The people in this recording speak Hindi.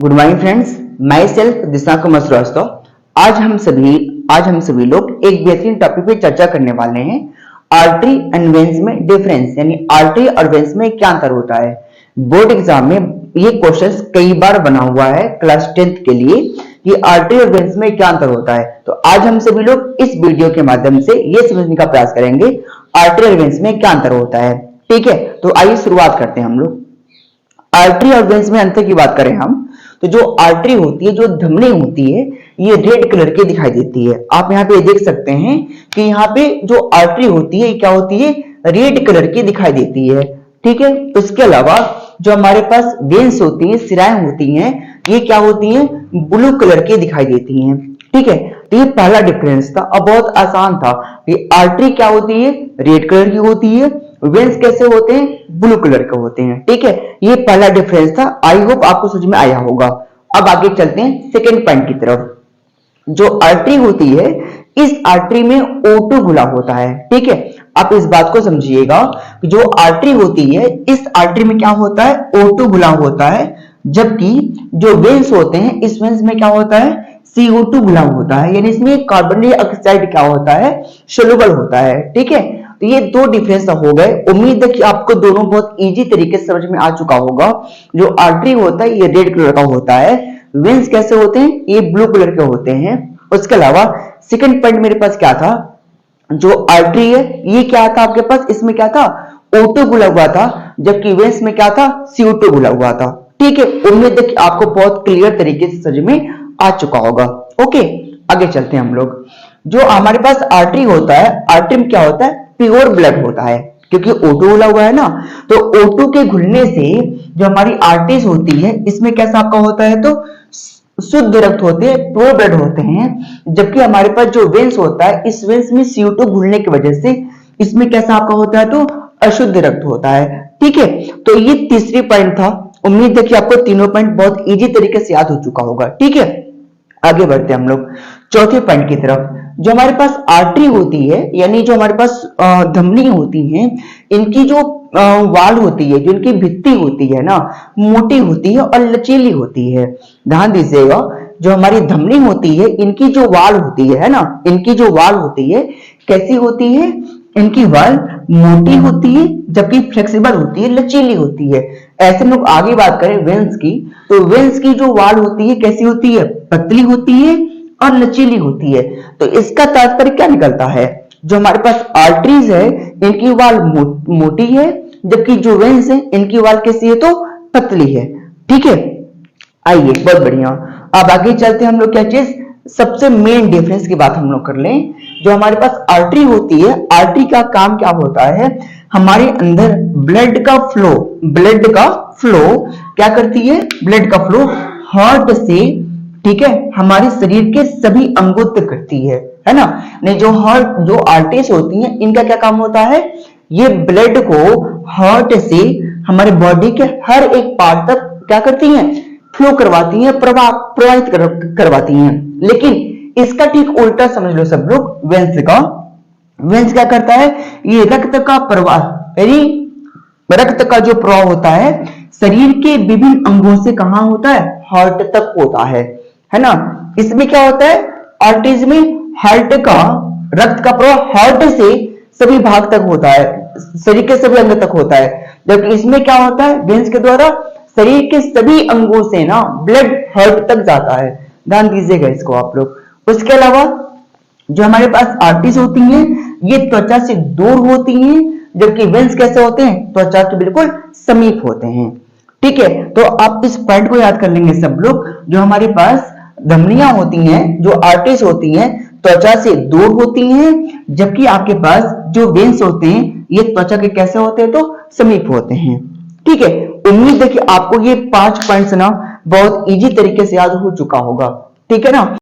Good morning friends, myself Dishank Kumar Srivastava. आज हम सभी लोग एक बेहतरीन टॉपिक पे चर्चा करने वाले हैं। आर्टरी एंड वेन्स में डिफरेंस, यानी आर्टरी और वेन्स में क्या अंतर होता है। बोर्ड एग्जाम में ये क्वेश्चन कई बार बना हुआ है क्लास 10th के लिए कि आर्टरी और वेन्स में क्या अंतर होता है। तो आज हम सभी लोग इस वीडियो के माध्यम से ये समझने का प्रयास करेंगे आर्टरी और वेन्स में क्या अंतर होता है। ठीक है, तो आइए शुरुआत करते हैं हम लोग। आर्टरी और वेन्स में अंतर की बात करें हम, तो जो आर्टरी होती है, जो धमनी होती है, ये रेड कलर की दिखाई देती है। आप यहाँ पे देख सकते हैं कि यहाँ पे जो आर्टरी होती है क्या होती है, रेड कलर की दिखाई देती है। ठीक है, इसके अलावा जो हमारे पास वेन्स होती हैं, सिराएं होती हैं, ये क्या होती हैं, ब्लू कलर की दिखाई देती हैं। ठीक है, तो ये पहला डिफरेंस था और बहुत आसान था कि आर्टरी क्या होती है, रेड कलर की होती है, वेन्स कैसे होते हैं, ब्लू कलर के होते हैं। ठीक है, ये पहला डिफरेंस था। आई होप आपको समझ में आया होगा। अब आगे चलते हैं सेकेंड पॉइंट की तरफ। जो आर्टरी होती है, इस आर्टरी में O2 घुला होता है। ठीक है, आप इस बात को समझिएगा कि जो आर्टरी होती है, इस आर्टरी में क्या होता है, O2 घुला होता है, जबकि जो वेन्स होते हैं, इस वेन्स में क्या होता है, CO2 घुला होता है, यानी इसमें कार्बन डाइऑक्साइड क्या होता है, सोल्यूबल होता है। ठीक है, तो ये दो डिफरेंस हो गए। उम्मीद है कि आपको दोनों बहुत इजी तरीके से समझ में आ चुका होगा। जो आर्टरी होता है ये रेड कलर का होता है, वेन्स कैसे होते हैं, ये ब्लू कलर के होते हैं। उसके अलावा सेकंड पॉइंट मेरे पास क्या था, जो आर्टरी है ये क्या था आपके पास, इसमें क्या था, O2 घुला हुआ था, जबकि वेन्स में क्या था, CO2 घुला हुआ था। ठीक है, उम्मीद है कि आपको बहुत क्लियर तरीके से समझ में आ चुका होगा। ओके, आगे चलते हैं हम लोग। जो हमारे पास आर्टरी होता है, आर्टरी में क्या होता है, प्योर ब्लड होता है, क्योंकि O2 घुला हुआ है ना, तो O2 के घुलने से जो हमारी आर्टरीज होती है, इसमें कैसा आपका होता है, तो शुद्ध रक्त होते हैं, प्योर ब्लड होते हैं। जबकि हमारे पास जो वेन्स होता है, इस वेन्स में CO2 घुलने की वजह से इसमें कैसा आपका होता है, तो अशुद्ध रक्त होता है। ठीक है, तो ये तीसरी पॉइंट था। उम्मीद है कि आपको तीनों पॉइंट बहुत इजी तरीके से याद हो चुका होगा। ठीक है, आगे बढ़ते हैं हम लोग चौथे पॉइंट की तरफ। जो हमारे पास आर्टरी होती है, यानी जो हमारे पास धमनी होती हैं, इनकी जो वाल होती है, जो इनकी भित्ति होती है ना, मोटी होती है और लचीली होती है। ध्यान दीजिएगा, जो हमारी धमनी होती है, इनकी जो वाल होती है ना, इनकी जो वाल होती है कैसी होती है, इनकी वाल मोटी होती है, जबकि फ्लेक्सिबल होती है, लचीली होती है। ऐसे लोग आगे बात करें वेन्स की, तो वेन्स की जो वाल होती है कैसी होती है, पतली होती है और लचीली होती है। तो इसका तात्पर्य क्या निकलता है, जो हमारे पास आर्टरीज है इनकी वाल मोटी है, जबकि जो वेन्स है इनकी वाल कैसी है, तो पतली है। ठीक है, आइए बहुत बढ़िया। अब आगे चलते हैं हम लोग क्या चीज, सबसे मेन डिफरेंस की बात हम लोग कर लें। जो हमारे पास आर्टरी होती है, आर्टरी का काम क्या होता है, हमारे अंदर ब्लड का फ्लो क्या करती है, ब्लड का फ्लो हार्ट से, ठीक है, हमारे शरीर के सभी अंगों तक करती है ना। नहीं, जो आर्टरीज होती हैं, इनका क्या काम होता है, ये ब्लड को हार्ट से हमारे बॉडी के हर एक पार्ट तक क्या करती हैं, फ्लो करवाती हैं, प्रवाहित करवाती हैं। लेकिन इसका ठीक उल्टा समझ लो सब लोग, वेन्स क्या करता है, ये रक्त का प्रवाह, यानी रक्त का जो प्रवाह होता है शरीर के विभिन्न अंगों से कहां होता है, हार्ट तक होता है ना। इसमें क्या होता है, आर्टरीज में हार्ट का रक्त का प्रवाह हार्ट से सभी भाग तक होता है, शरीर के सभी अंग तक होता है। जबकि इसमें क्या होता है, वेन्स के द्वारा शरीर के सभी अंगों से ना ब्लड हार्ट तक जाता है। ध्यान दीजिएगा इसको आप लोग। उसके अलावा जो हमारे पास आर्टरीज होती हैं, ये त्वचा से दूर होती हैं, जबकि वेन्स कैसे होते हैं, त्वचा के बिल्कुल समीप होते हैं। ठीक है, तो आप इस पॉइंट को याद कर लेंगे सब लोग। जो हमारे पास धमनियां होती हैं, जो आर्टरीज होती हैं, त्वचा से दूर होती हैं, जबकि आपके पास जो वेन्स होते हैं ये त्वचा के कैसे होते हैं, तो समीप होते हैं। ठीक है, उम्मीद है कि आपको ये 5 पॉइंट्स ना बहुत इजी तरीके से याद हो चुका होगा। ठीक है ना।